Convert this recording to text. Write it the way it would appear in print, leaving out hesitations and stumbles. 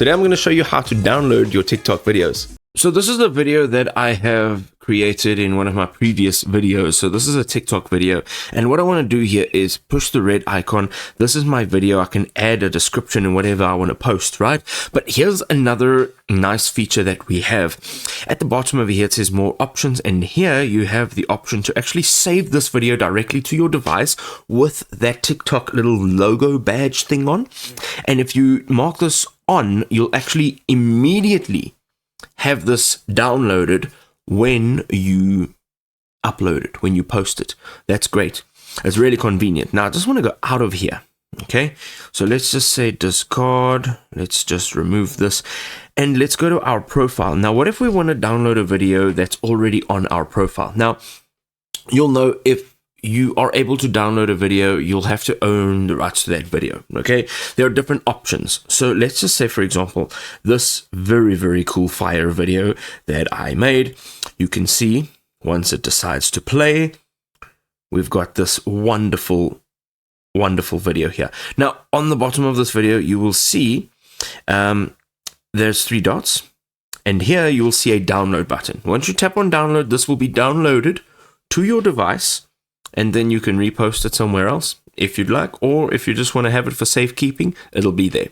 Today I'm going to show you how to download your TikTok videos. So this is the video that I have created in one of my previous videos. So this is a TikTok video, and what I want to do here is push the red icon. This is my video. I can add a description and whatever I want to post, right? But here's another nice feature that we have. At the bottom over here it says more options, and here you have the option to actually save this video directly to your device with that TikTok little logo badge thing on. And if you mark this on, you'll actually immediately have this downloaded when you upload it, when you post it. That's great. It's really convenient. Now I just want to go out of here. Okay, so let's just say discard. Let's just remove this and let's go to our profile. Now what if we want to download a video that's already on our profile? Now you'll know if you are able to download a video, you'll have to own the rights to that video. Okay, there are different options. So let's just say, for example, this very cool fire video that I made, you can see once it decides to play, we've got this wonderful video here. Now on the bottom of this video you will see there's 3 dots, and here you will see a download button. Once you tap on download, this will be downloaded to your device, and then you can repost it somewhere else if you'd like, or if you just want to have it for safekeeping, it'll be there.